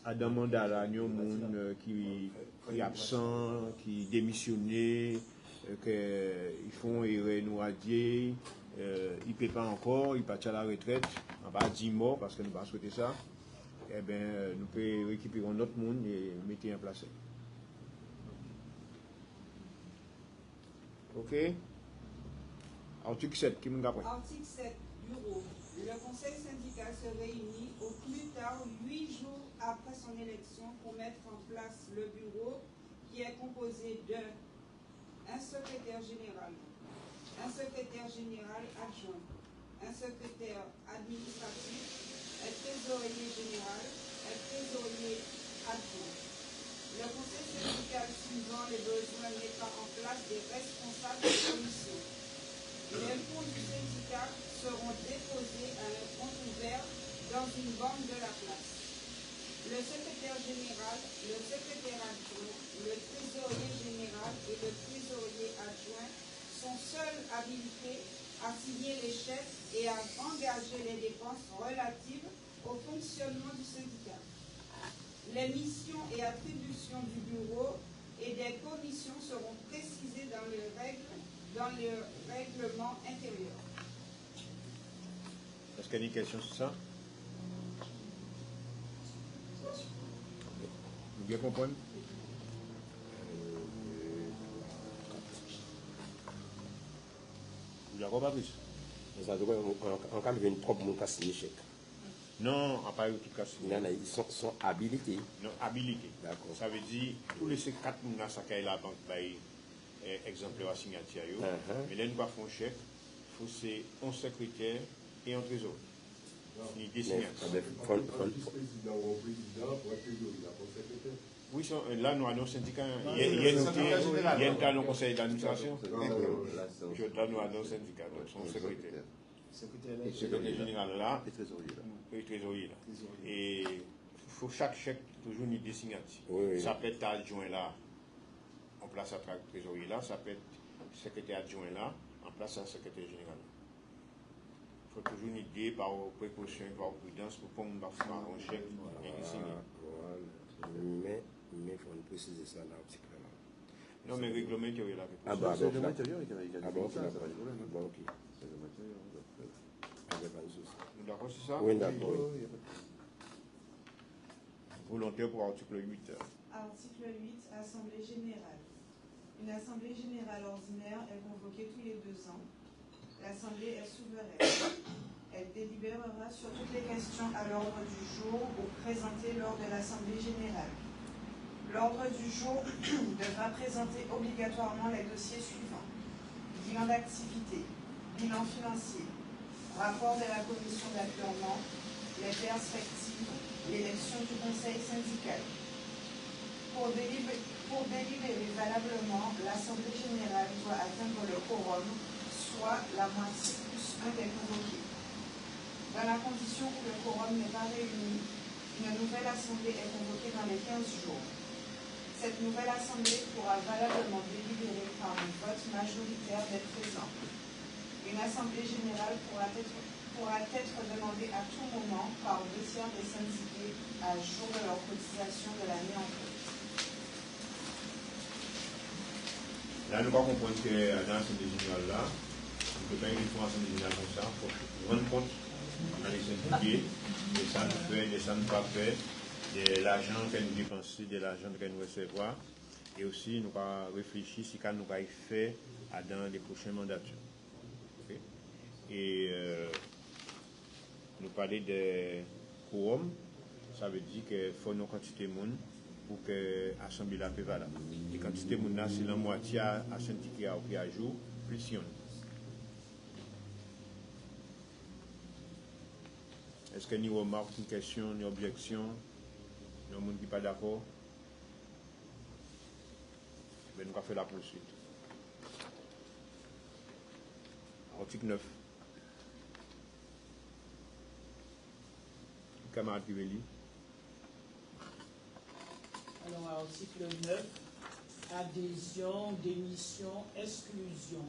Adam Mandala, il y a un monde qui est absent, qui est démissionné, qu'ils font erreur nous radier, il ne peut pas encore, il part à la retraite, on va 10 morts parce que nous ne pas souhaiter ça. Eh bien, nous pouvons récupérer notre monde et mettre en place. Ok? Article 7, qui m'a appris? Article 7, bureau. Le conseil syndical se réunit au plus tard 8 jours après son élection pour mettre en place le bureau qui est composé d'un secrétaire général, un secrétaire général adjoint, un secrétaire administratif, un trésorier général, un trésorier adjoint. Le conseil syndical suivant les besoins mettra en place des responsables de commission. Les fonds du syndicat seront déposés à un compte ouvert dans une banque de la place. Le secrétaire général, le secrétaire adjoint, le trésorier général et le trésorier adjoint sont seuls habilités à signer les chèques et à engager les dépenses relatives au fonctionnement du syndicat. Les missions et attributions du bureau et des commissions seront précisées dans le règlement intérieur. Est-ce qu'il y a une question sur ça? Vous bien comprendre? Vous d'accord pas plus? En cas de propre mon casse l'échec. Non, à part tout cas. Ils sont habilités. Non, habilités. D'accord. Ça veut dire tous les 4 mois ça la banque paye exemplaire à signature. Mais là nous pas faire un chèque, il faut c'est un secrétaire et un trésor. Ni des signatures. Oui, là nous avons un syndicat. Il y a un cas dans le conseil d'administration. Je dois nous avons un syndicat, donc son secrétaire. Le secrétaire général là, et trésorier là. Et il faut chaque chèque toujours une des signatures. Oui. Ça peut être adjoint là, en place à trésorier là, ça peut être secrétaire adjoint là, en place à secrétaire général. Il faut toujours une idée par précaution, par prudence pour ne pas faire un chèque et signer. Mais il faut préciser ça dans l'article là. Non, mais règlement intérieur là. Ah bah, c'est le règlement intérieur qui a ok. D'accord, c'est ça? Oui, d'accord. Volontaire pour article 8. Article 8, Assemblée générale. Une assemblée générale ordinaire est convoquée tous les 2 ans. L'assemblée est souveraine. Elle délibérera sur toutes les questions à l'ordre du jour ou présentées lors de l'assemblée générale. L'ordre du jour devra présenter obligatoirement les dossiers suivants: bilan d'activité, bilan financier, rapport de la commission d'apurement, les perspectives, l'élection du conseil syndical. Pour délibérer valablement, l'Assemblée générale doit atteindre le quorum, soit la moitié plus 1 des convoqués. Dans la condition où le quorum n'est pas réuni, une nouvelle assemblée est convoquée dans les 15 jours. Cette nouvelle assemblée pourra valablement délibérer par un vote majoritaire des présents. Une assemblée générale pourra être demandée à tout moment par 2/3 des syndiqués à jour de leur cotisation de l'année en cours. Là, nous allons comprendre que dans l'Assemblée générale, là, on ne peut pas une Assemblée générale comme ça. Il faut rendre compte dans les syndiqués de ça nous fait, de ça nous pas fait, de l'argent que nous dépensons, de l'argent que nous recevons. Et aussi, nous allons réfléchir si nous allons faire dans les prochaines mandatures. Okay? Et nous parler de quorum, ça veut dire qu'il faut une quantité de monde pour que l'Assemblée la peut valable. Et quantité de monde, c'est la moitié à syndiquer à jour, plus si on. Est-ce que nous remarquons une question, une objection, il y a des gens qui ne sont pas d'accord? Mais nous allons faire la poursuite. Article 9. Camarade Pivelli. Alors, article 9, adhésion, démission, exclusion.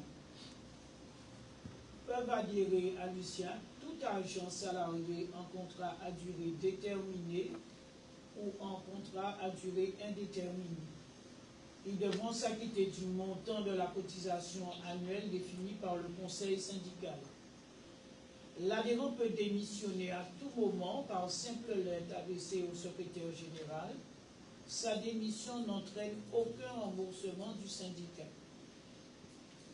Peuvent adhérer à Lucien tout agent salarié en contrat à durée déterminée ou en contrat à durée indéterminée. Ils devront s'acquitter du montant de la cotisation annuelle définie par le conseil syndical. L'adhérent peut démissionner à tout moment par simple lettre adressée au secrétaire général. Sa démission n'entraîne aucun remboursement du syndicat.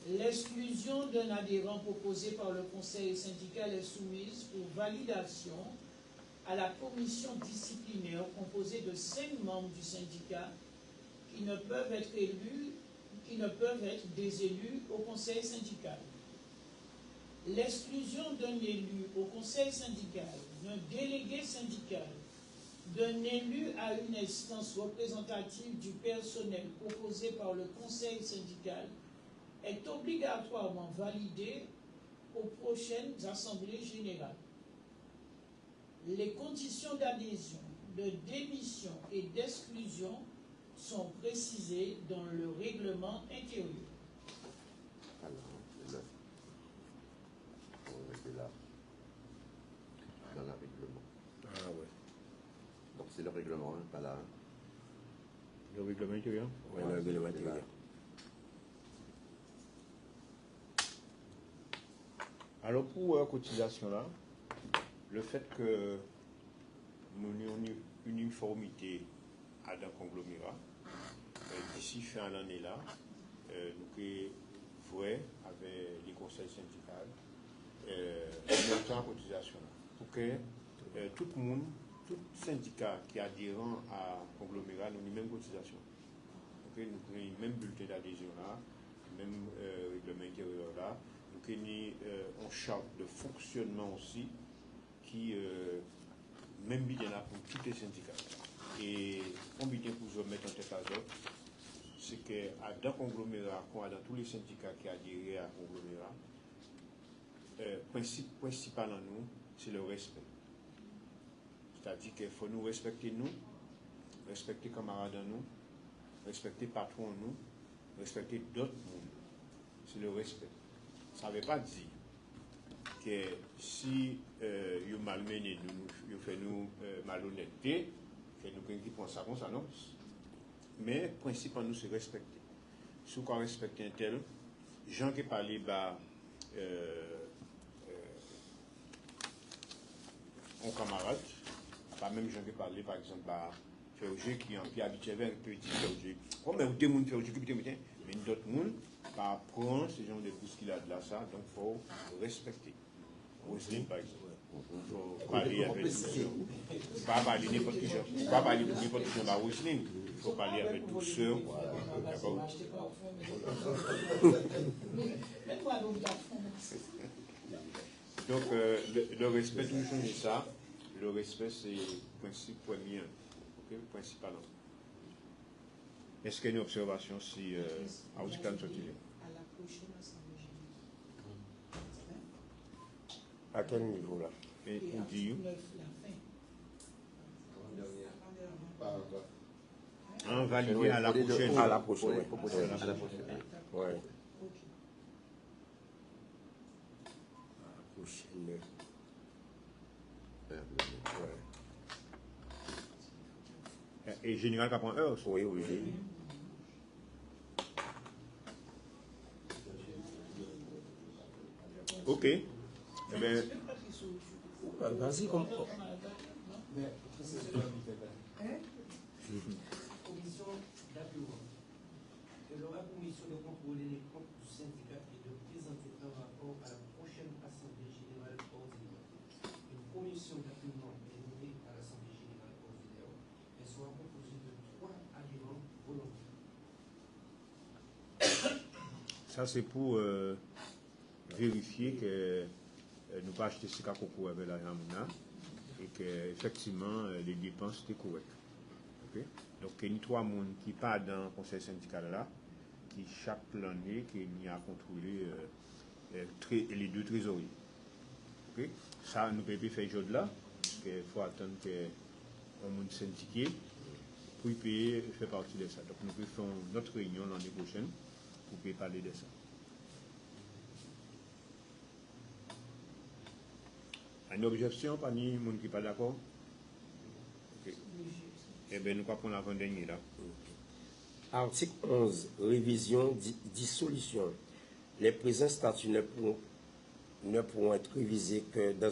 L'exclusion d'un adhérent proposé par le conseil syndical est soumise pour validation à la commission disciplinaire composée de 5 membres du syndicat qui ne peuvent être désélus au conseil syndical. L'exclusion d'un élu au conseil syndical, d'un délégué syndical, d'un élu à une instance représentative du personnel proposé par le conseil syndical est obligatoirement validée aux prochaines assemblées générales. Les conditions d'adhésion, de démission et d'exclusion sont précisées dans le règlement intérieur. Alors, le 9. On était là. Dans le règlement. Ah ouais. Donc c'est le règlement, hein, pas là. Hein. Le règlement intérieur? Ouais, le règlement intérieur. Alors pour cotisation là, le fait que nous ayons une uniformité à un conglomérat, d'ici fin de l'année là, nous avons vrai avec les conseils syndicaux, montant en cotisation là, pour que tout le monde, tout syndicat qui est adhérent à conglomérat, nous avons une même cotisation. Nous avons le même bulletin d'adhésion là, le même règlement intérieur là. Nous avons une charte de fonctionnement aussi qui même bien là pour tous les syndicats. Et on bien pour vous mettre en tête à l'autre, c'est qu'à dans conglomérat, qu'on a dans tous les syndicats qui adhèrent à conglomérat, principal en nous, c'est le respect. C'est-à-dire qu'il faut nous respecter nous, respecter camarades en nous, respecter patron en nous, respecter d'autres mondes. C'est le respect. Ça ne veut pas dire que si vous malmenez nous, vous faites nous malhonnêteté, que nous qui pensons ça comme ça, non. Mais le principe en nous, c'est respecter. Si on respecte un tel, gens qui parlent, en camarade, pas même gens qui parlent, par exemple, Féogé qui est habitué avec petit Féogé. Comme même deux personnes Féogé qui mais d'autres personnes, pas prendre ce genre de bousculade là, ça, donc il faut respecter. Roselyne, par exemple. Il faut parler avec douceur. Pas parler n'importe qui, pas parler n'importe qui dans Roselyne. Il faut parler avec douceur. D'accord? Donc, le respect, tout changer ça. Le respect, c'est le principe premier. Okay? Le principal. Est-ce qu'il y a une observation si à Outikane sorti? À la prochaine assemblée générale. À quel niveau là? Et on dit la fin. Validé à la prochaine. À la prochaine. À la prochaine. Ouais. Ok. À la prochaine. Ouais. Et général qui prend heure. Oui, oui. Ok. Eh bien, Vas-y, comme. Commission d'appui. Elle aura pour mission de contrôler les comptes du syndicat et de présenter un rapport à la prochaine Assemblée générale ordinaire. Une commission d'appui est nommée à l'Assemblée générale ordinaire. Elle sera composée de 3 adhérents volontaires. ça c'est pour vérifier que nous pas acheter ce coco avec la Ramona et que effectivement les dépenses étaient correctes. Okay? Donc il y a 3 personnes qui partent dans le conseil syndical là, qui chaque année qui y a contrôlé les 2 trésoriers. Okay? Ça nous peut pas faire aujourd'hui là, parce qu'il faut attendre que on monde syndiqué pour payer fait partie de ça. Donc nous pouvons faire notre réunion l'année prochaine pour parler de ça. Une objection, pas ni monde qui n'est pas d'accord? Okay. Eh bien, nous ne pouvons pas prendre l'avant-dernier là. Article 11, révision, dissolution. Les présents statuts ne pourront être révisés que dans